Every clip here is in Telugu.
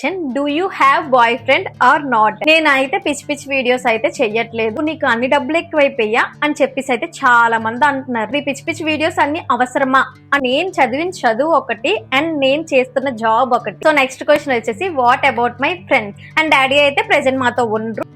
Question, do you have boy friend or not? నేనైతే పిచ్చి పిచ్చి వీడియోస్ అయితే చెయ్యట్లేదు. నీకు అన్ని డబ్బులు ఎక్కువైపోయా అని చెప్పేసి అయితే చాలా మంది అంటున్నారు. ఈ పిచ్చి పిచ్చి వీడియోస్ అన్ని అవసరమా? నేను చదివిన చదువు ఒకటి అండ్ నేను చేస్తున్న జాబ్ ఒకటి. సో నెక్స్ట్ క్వశ్చన్ వచ్చేసి, what about my friends? And daddy అయితే ప్రెసెంట్ మాతో ఉండరు.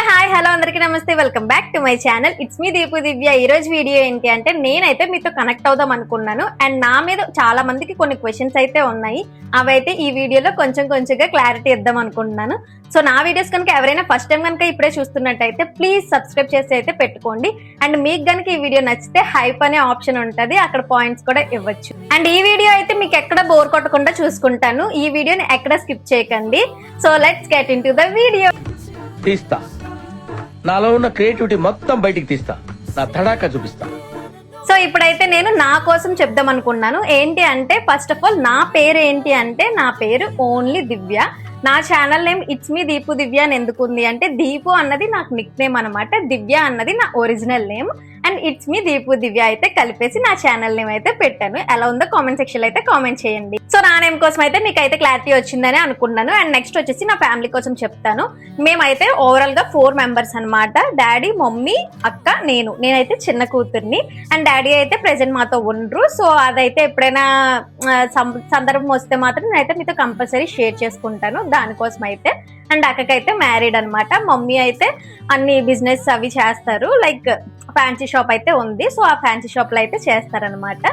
హాయ్ హలో అందరికీ నమస్తే, welcome back to my channel. It's me Deepu Divya. ఈ రోజు వీడియో ఏంటి అంటే, నేనైతే మీతో కనెక్ట్ అవుదాం అనుకున్నాను అండ్ నా మీద చాలా మందికి కొన్ని క్వశ్చన్స్ అయితే ఉన్నాయి. అవైతే ఈ వీడియోలో కొంచెంగా క్లారిటీ ఇద్దాం అనుకుంటున్నాను. సో నా వీడియోస్ కనుక ఎవరైనా ఫస్ట్ టైం కనుక ఇప్పుడే చూస్తున్నట్టయితే ప్లీజ్ సబ్స్క్రైబ్ చేసి అయితే పెట్టుకోండి. అండ్ మీకు కనుక ఈ వీడియో నచ్చితే హైప్ అనే ఆప్షన్ ఉంటుంది, అక్కడ పాయింట్స్ కూడా ఇవ్వచ్చు. అండ్ ఈ వీడియో అయితే మీకు ఎక్కడ బోర్ కొట్టకుండా చూసుకుంటాను. ఈ వీడియోని ఎక్కడ స్కిప్ చేయకండి. So let's get in to the video. తీస్తా, నాలో ఉన్న క్రియేటివిటీ మొత్తం బయటికి తీస్తా, నా తడాకా చూపిస్తా. సో ఇప్పుడైతే నేను నా కోసం చెప్దాం అనుకున్నాను. ఏంటి అంటే, ఫస్ట్ ఆఫ్ ఆల్ నా పేరు ఏంటి అంటే, నా పేరు ఓన్లీ దివ్య. నా channel name it's me Deepu Divya అని ఎందుకు ఉంది అంటే, దీపు అన్నది నాకు నిక్ నేమ్ అనమాట, దివ్య అన్నది నా original name and it's me Deepu Divya అయితే కలిపేసి నా ఛానల్ నేమ్ అయితే పెట్టాను. ఎలా ఉందో కామెంట్ సెక్షన్ లో అయితే కామెంట్ చేయండి. సో నా నేమ్ కోసం అయితే మీకు అయితే క్లారిటీ వచ్చిందని అనుకున్నాను. అండ్ నెక్స్ట్ వచ్చేసి నా ఫ్యామిలీ కోసం చెప్తాను. మేమైతే ఓవరాల్ గా 4 మెంబర్స్ అనమాట. డాడీ, మమ్మీ, అక్క, నేనైతే చిన్న కూతుర్ని. అండ్ డాడీ అయితే ప్రెసెంట్ మాతో ఉండరు. సో అదైతే ఎప్పుడైనా సందర్భం వస్తే మాత్రం నేనైతే మీతో కంపల్సరీ షేర్ చేసుకుంటాను దానికోసం అయితే. అండ్ అక్కకైతే మ్యారీడ్ అనమాట. మమ్మీ అయితే అన్ని బిజినెస్ అవి చేస్తారు, లైక్ ఫ్యాన్సీ షాప్ అయితే ఉంది. సో ఆ ఫ్యాన్సీ షాప్ లో అయితే చేస్తారనమాట.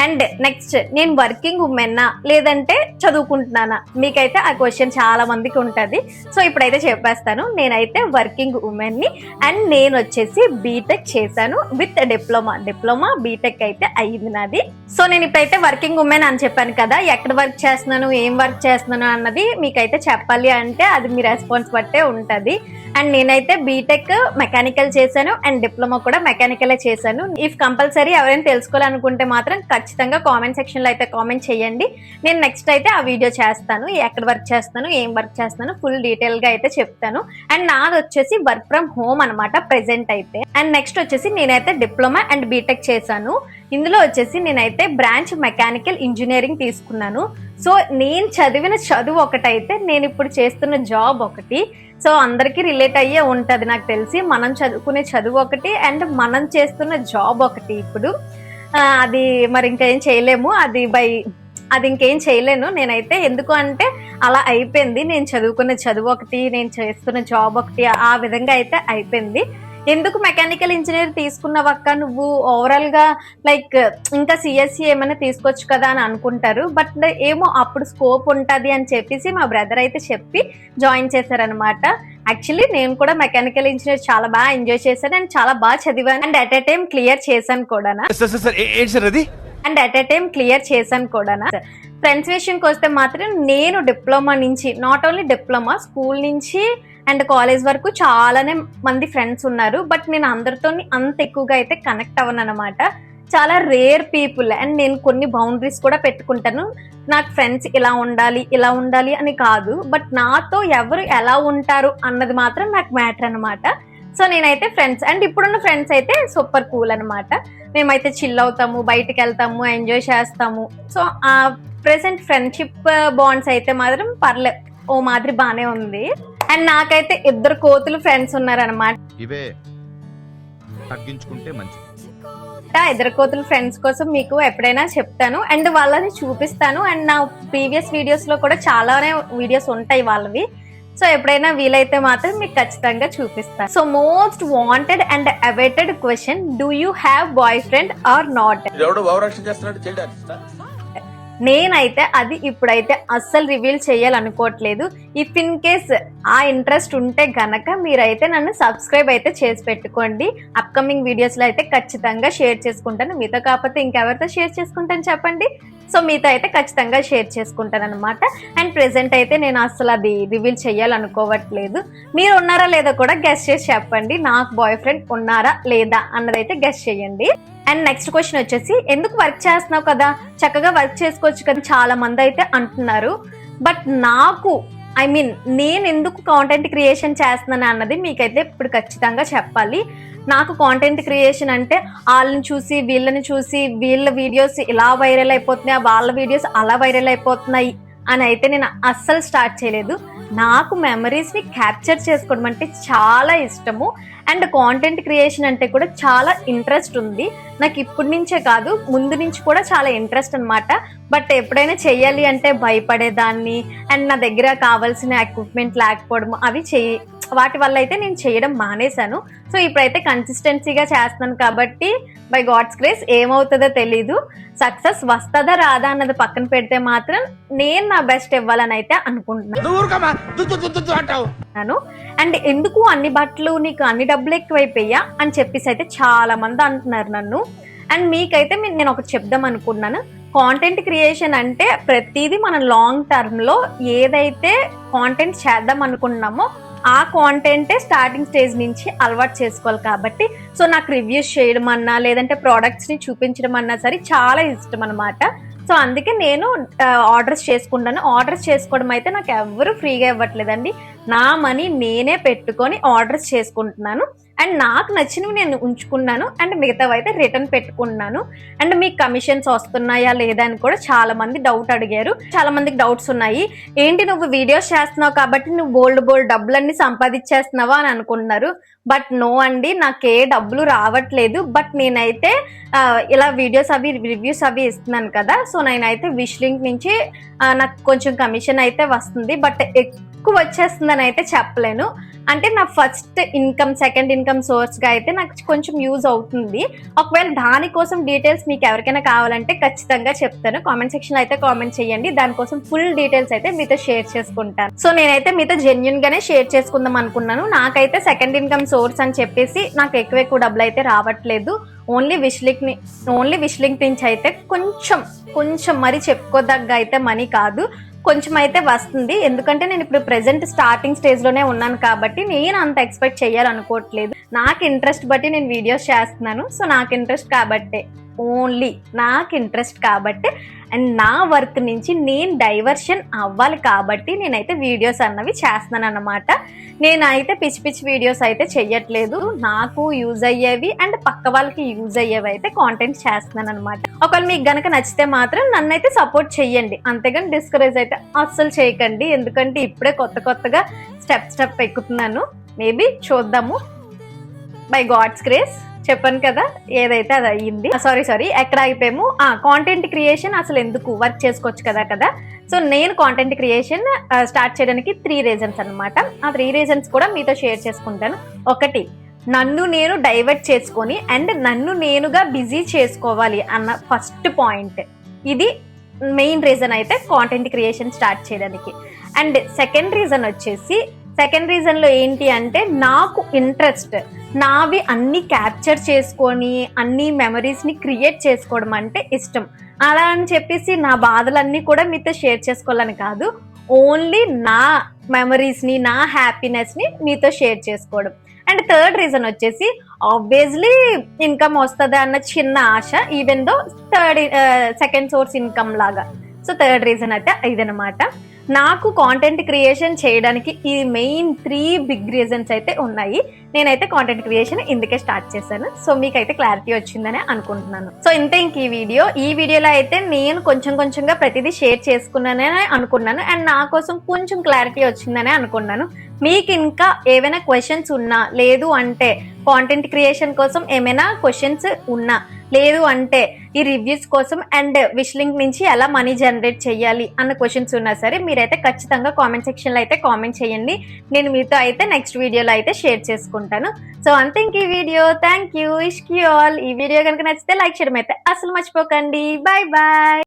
అండ్ నెక్స్ట్, నేను వర్కింగ్ ఉమెన్నా లేదంటే చదువుకుంటున్నానా? మీకైతే ఆ క్వశ్చన్ చాలా మందికి ఉంటుంది. సో ఇప్పుడైతే చెప్పేస్తాను. నేనైతే వర్కింగ్ ఉమెన్ ని అండ్ నేను వచ్చేసి బీటెక్ చేశాను విత్ డిప్లొమా బీటెక్ అయితే అయ్యింది నాది. సో నేను ఇప్పుడైతే వర్కింగ్ ఉమెన్ అని చెప్పాను కదా, ఎక్కడ వర్క్ చేస్తున్నాను, ఏం వర్క్ చేస్తున్నాను అన్నది మీకైతే చెప్పాలి అంటే అది మీ రెస్పాన్స్ బట్టే ఉంటుంది. అండ్ నేనైతే బీటెక్ మెకానికల్ చేశాను అండ్ డిప్లొమా కూడా మెకానికలే చేశాను. ఇఫ్ కంపల్సరీ ఎవరైనా తెలుసుకోవాలనుకుంటే మాత్రం ఖచ్చితంగా కామెంట్ సెక్షన్ లో అయితే కామెంట్ చేయండి. నేను నెక్స్ట్ అయితే ఆ వీడియో చేస్తాను, ఎక్కడ వర్క్ చేస్తాను, ఏం వర్క్ చేస్తాను ఫుల్ డీటెయిల్ గా అయితే చెప్తాను. అండ్ నాది వచ్చేసి వర్క్ ఫ్రమ్ హోమ్ అనమాట ప్రెసెంట్ అయితే. అండ్ నెక్స్ట్ వచ్చేసి నేనైతే డిప్లొమా అండ్ బీటెక్ చేశాను. ఇందులో వచ్చేసి నేనైతే బ్రాంచ్ మెకానికల్ ఇంజనీరింగ్ తీసుకున్నాను. సో నేను చదివిన చదువు ఒకటైతే, నేను ఇప్పుడు చేస్తున్న జాబ్ ఒకటి. సో అందరికీ రిలేట్ అయ్యే ఉంటది నాకు తెలిసి. మనం చదువుకునే చదువు ఒకటి అండ్ మనం చేస్తున్న జాబ్ ఒకటి. ఇప్పుడు అది మరి ఇంకేం చేయలేము, అది ఇంకేం చేయలేను నేనైతే. ఎందుకు అంటే అలా అయిపోయింది. నేను చదువుకున్న చదువు ఒకటి, నేను చేస్తున్న జాబ్ ఒకటి, ఆ విధంగా అయితే అయిపోయింది. ఎందుకు మెకానికల్ ఇంజనీర్ తీసుకున్నావక్క నువ్వు, ఓవరాల్ గా లైక్ ఇంకా సిఎస్సి ఏమైనా తీసుకోవచ్చు కదా అని అనుకుంటారు. బట్ ఏమో అప్పుడు స్కోప్ ఉంటది అని చెప్పేసి మా బ్రదర్ అయితే చెప్పి జాయిన్ చేశారనమాట. యాక్చువల్లీ నేను కూడా మెకానికల్ ఇంజనీర్ చాలా బాగా ఎంజాయ్ చేశాను అండ్ చాలా బాగా చదివాను and at a time clear చేశాను కూడా. ఫ్రెండ్స్ విషయంకి వస్తే మాత్రం నేను డిప్లొమా నుంచి, నాట్ ఓన్లీ డిప్లొమా, స్కూల్ నుంచి అండ్ కాలేజ్ వరకు చాలానే మంది ఫ్రెండ్స్ ఉన్నారు. బట్ నేను అందరితో అంత ఎక్కువగా అయితే కనెక్ట్ అవ్వను అనమాట. చాలా రేర్ పీపుల్. అండ్ నేను కొన్ని బౌండరీస్ కూడా పెట్టుకుంటాను. నాకు ఫ్రెండ్స్ ఇలా ఉండాలి అని కాదు, బట్ నాతో ఎవరు ఎలా ఉంటారు అన్నది మాత్రం నాకు మ్యాటర్ అనమాట. సో నేనైతే ఫ్రెండ్స్ అండ్ ఇప్పుడున్న ఫ్రెండ్స్ అయితే సూపర్ కూల్ అనమాట. మేమైతే చిల్ అవుతాము, బయటకు వెళ్తాము, ఎంజాయ్ చేస్తాము. సో ఆ ప్రెసెంట్ ఫ్రెండ్షిప్ బాండ్స్ అయితే మాత్రం పర్లేదు, ఓ మాదిరి బానే ఉంది. అండ్ నాకైతే 2 కోతులు ఫ్రెండ్స్ ఉన్నారనమాట. ఇవే తగ్గించుకుంటే మంచిది. 2 కోతుల ఫ్రెండ్స్ కోసం మీకు ఎప్పుడైనా చెప్తాను అండ్ వాళ్ళని చూపిస్తాను. అండ్ నా ప్రీవియస్ వీడియోస్ లో కూడా చాలానే వీడియోస్ ఉంటాయి వాళ్ళవి. సో ఎప్పుడైనా వీలైతే మాత్రం మీకు ఖచ్చితంగా చూపిస్తాను. So most wanted and awaited question, do you have boy friend or not? నేనైతే అది ఇప్పుడైతే అస్సలు రివీల్ చేయాలనుకోవట్లేదు. ఇఫ్ ఇన్ కేస్ ఆ ఇంట్రెస్ట్ ఉంటే గనక మీరైతే నన్ను సబ్స్క్రైబ్ అయితే చేసి పెట్టుకోండి. అప్కమింగ్ వీడియోస్ లో అయితే ఖచ్చితంగా షేర్ చేసుకుంటాను. మీతో కాకపోతే ఇంకెవరితో షేర్ చేసుకుంటాను చెప్పండి. సో మీతో అయితే ఖచ్చితంగా షేర్ చేసుకుంటాను అనమాట. అండ్ ప్రెసెంట్ అయితే నేను అసలు అది రివీల్ చేయాలనుకోవట్లేదు. మీరు ఉన్నారా లేదా కూడా గెస్ చేసి చెప్పండి. నాకు బాయ్ ఫ్రెండ్ ఉన్నారా లేదా అన్నదైతే గెస్ చేయండి. అండ్ నెక్స్ట్ క్వశ్చన్ వచ్చేసి, ఎందుకు వర్క్ చేస్తున్నావు కదా, చక్కగా వర్క్ చేసుకోవచ్చు కదా చాలా మంది అయితే అంటున్నారు. బట్ నాకు నేను ఎందుకు కాంటెంట్ క్రియేషన్ చేస్తున్నాను అన్నది మీకైతే ఇప్పుడు ఖచ్చితంగా చెప్పాలి. నాకు కాంటెంట్ క్రియేషన్ అంటే వాళ్ళని చూసి వీళ్ళని చూసి వీళ్ళ వీడియోస్ ఇలా వైరల్ అయిపోతున్నాయి, వాళ్ళ వీడియోస్ అలా వైరల్ అయిపోతున్నాయి అని అయితే నేను అస్సలు స్టార్ట్ చేయలేదు. నాకు మెమరీస్ని క్యాప్చర్ చేసుకోవడం అంటే చాలా ఇష్టము అండ్ కాంటెంట్ క్రియేషన్ అంటే కూడా చాలా ఇంట్రెస్ట్ ఉంది. నాకు ఇప్పటి నుంచే కాదు, ముందు నుంచి కూడా చాలా ఇంట్రెస్ట్ అనమాట. బట్ ఎప్పుడైనా చెయ్యాలి అంటే భయపడేదాన్ని అండ్ నా దగ్గర కావాల్సిన ఎక్విప్మెంట్ లేకపోవడం వాటి వల్ల అయితే నేను చేయడం మానేశాను. సో ఇప్పుడైతే కన్సిస్టెన్సీగా చేస్తున్నాను కాబట్టి బై గాడ్స్ గ్రేస్ ఏమవుతుందో తెలీదు. సక్సెస్ వస్తుందా రాదా అన్నది పక్కన పెడితే మాత్రం నేను నా బెస్ట్ ఇవ్వాలని అయితే అనుకుంటున్నాను. అండ్ ఎందుకు అన్ని బట్టలు నీకు అన్ని డబ్బులు ఎక్కువైపోయా అని చెప్పేసి అయితే చాలా మంది అంటున్నారు నన్ను. అండ్ మీకైతే నేను ఒకటి చెప్దాం అనుకున్నాను. కాంటెంట్ క్రియేషన్ అంటే ప్రతిదీ మనం లాంగ్ టర్మ్ లో ఏదైతే కాంటెంట్ చేద్దాం అనుకున్నామో ఆ కాంటెంటే స్టార్టింగ్ స్టేజ్ నుంచి అలవాటు చేసుకోవాలి. కాబట్టి సో నాకు రివ్యూస్ చేయడం అన్నా లేదంటే ప్రోడక్ట్స్ ని చూపించడం అన్నా సరే చాలా ఇష్టం అనమాట. సో అందుకే నేను ఆర్డర్స్ చేసుకుంటాను. ఆర్డర్స్ చేసుకోవడం అయితే నాకు ఎవరు ఫ్రీగా ఇవ్వట్లేదండి. నా మనీ నేనే పెట్టుకొని ఆర్డర్స్ చేసుకుంటున్నాను అండ్ నాకు నచ్చినవి నేను ఉంచుకున్నాను అండ్ మిగతావి అయితే రిటర్న్ పెట్టుకున్నాను. అండ్ మీకు కమిషన్స్ వస్తున్నాయా లేదా అని కూడా చాలా మంది డౌట్ అడిగారు. చాలా మందికి డౌట్స్ ఉన్నాయి. ఏంటి నువ్వు వీడియోస్ చేస్తున్నావు కాబట్టి నువ్వు బోల్డ్ డబ్బులన్నీ సంపాదించేస్తున్నావా అని అనుకుంటున్నారు. బట్ నో అండి, నాకే డబ్బులు రావట్లేదు. బట్ నేనైతే ఇలా వీడియోస్ అవి రివ్యూస్ అవి ఇస్తున్నాను కదా, సో నేనైతే విష్ లింక్ నుంచి నాకు కొంచెం కమిషన్ అయితే వస్తుంది. బట్ ఎక్కువ వచ్చేస్తుందని అయితే చెప్పలేను. అంటే నా first income second income source గా అయితే నాకు కొంచెం యూజ్ అవుతుంది. ఒకవేళ దానికోసం డీటెయిల్స్ మీకు ఎవరికైనా కావాలంటే ఖచ్చితంగా చెప్తాను. కామెంట్ సెక్షన్ లో అయితే కామెంట్ చేయండి. దానికోసం ఫుల్ డీటెయిల్స్ అయితే మీతో షేర్ చేసుకుంటాను. సో నేనైతే మీతో జెన్యున్ గానే షేర్ చేసుకుందాం అనుకున్నాను. నాకైతే సెకండ్ ఇన్కమ్ సోర్స్ అని చెప్పేసి నాకు ఎక్కువ డబ్బులు అయితే రావట్లేదు. ఓన్లీ విష్ లింక్ నుంచి అయితే కొంచెం మరి చెప్పుకోదగ్గ అయితే మనీ కాదు, కొంచెం అయితే వస్తుంది. ఎందుకంటే నేను ఇప్పుడు ప్రెసెంట్ స్టార్టింగ్ స్టేజ్ లోనే ఉన్నాను కాబట్టి నేను అంత ఎక్స్పెక్ట్ చేయాలనుకోవట్లేదు. నాకు ఇంట్రెస్ట్ బట్టి నేను వీడియోస్ చేస్తున్నాను. సో నాకు ఇంట్రెస్ట్ కాబట్టి అండ్ నా వర్క్ నుంచి నేను డైవర్షన్ అవ్వాలి కాబట్టి నేనైతే వీడియోస్ అన్నవి చేస్తున్నాను అన్నమాట. నేనైతే పిచ్చి వీడియోస్ అయితే చెయ్యట్లేదు. నాకు యూజ్ అయ్యేవి అండ్ పక్క వాళ్ళకి యూజ్ అయ్యేవి అయితే కాంటెంట్ చేస్తున్నాను అనమాట. ఒకవేళ మీకు గనక నచ్చితే మాత్రం నన్ను అయితే సపోర్ట్ చెయ్యండి, అంతేగాని డిస్కరేజ్ అయితే అస్సలు చేయకండి. ఎందుకంటే ఇప్పుడే కొత్తగా స్టెప్ ఎక్కుతున్నాను. మేబీ చూద్దాము. బై గాడ్స్ గ్రేస్ చెప్పాను కదా, ఏదైతే అది అయ్యింది. సారీ ఎక్కడ అయిపోయాము. కాంటెంట్ క్రియేషన్ అసలు ఎందుకు వర్క్ చేసుకోవచ్చు కదా. సో నేను కాంటెంట్ క్రియేషన్ స్టార్ట్ చేయడానికి 3 రీజన్స్ అనమాట. ఆ 3 రీజన్స్ కూడా మీతో షేర్ చేసుకుంటాను. ఒకటి, నన్ను నేను డైవర్ట్ చేసుకొని అండ్ నన్ను నేనుగా బిజీ చేసుకోవాలి అన్న ఫస్ట్ పాయింట్. ఇది మెయిన్ రీజన్ అయితే కాంటెంట్ క్రియేషన్ స్టార్ట్ చేయడానికి. అండ్ సెకండ్ రీజన్ లో ఏంటి అంటే నాకు ఇంట్రెస్ట్, నావి అన్ని క్యాప్చర్ చేసుకొని అన్ని మెమరీస్ ని క్రియేట్ చేసుకోవడం అంటే ఇష్టం. అలా అని చెప్పేసి నా బాధలన్నీ కూడా మీతో షేర్ చేసుకోవాలని కాదు, ఓన్లీ నా మెమరీస్ ని నా హ్యాపీనెస్ ని మీతో షేర్ చేసుకోవడం. అండ్ థర్డ్ రీజన్ వచ్చేసి ఆబ్వియస్లీ ఇన్కమ్ వస్తుంది అన్న చిన్న ఆశ, even though second source income లాగా. సో థర్డ్ రీజన్ అయితే ఇదనమాట. నాకు కాంటెంట్ క్రియేషన్ చేయడానికి ఈ మెయిన్ 3 బిగ్ రీజన్స్ అయితే ఉన్నాయి. నేనైతే కాంటెంట్ క్రియేషన్ ఇందుకే స్టార్ట్ చేశాను. సో మీకైతే క్లారిటీ వచ్చిందని అనుకుంటున్నాను. సో ఇంతే ఇంక ఈ వీడియోలో అయితే నేను కొంచెంగా ప్రతిదీ షేర్ చేసుకున్నానని అనుకున్నాను అండ్ నా కోసం కొంచెం క్లారిటీ వచ్చిందని అనుకున్నాను. మీకు ఇంకా ఏమైనా క్వశ్చన్స్ ఉన్నా, లేదు అంటే కాంటెంట్ క్రియేషన్ కోసం ఏమైనా క్వశ్చన్స్ ఉన్నా, లేదు అంటే ఈ రివ్యూస్ కోసం అండ్ విష్ లింక్ నుంచి ఎలా మనీ జనరేట్ చేయాలి అన్న క్వశ్చన్స్ ఉన్నా సరే మీరైతే ఖచ్చితంగా కామెంట్ సెక్షన్ లో అయితే కామెంట్ చేయండి. నేను మీతో అయితే నెక్స్ట్ వీడియోలో అయితే షేర్ చేసుకుంటాను. సో అంతే ఇంక ఈ video. Thank you, Ishq you all. ఈ వీడియో కనుక నచ్చితే లైక్ చేయడం అయితే అసలు మర్చిపోకండి. బాయ్.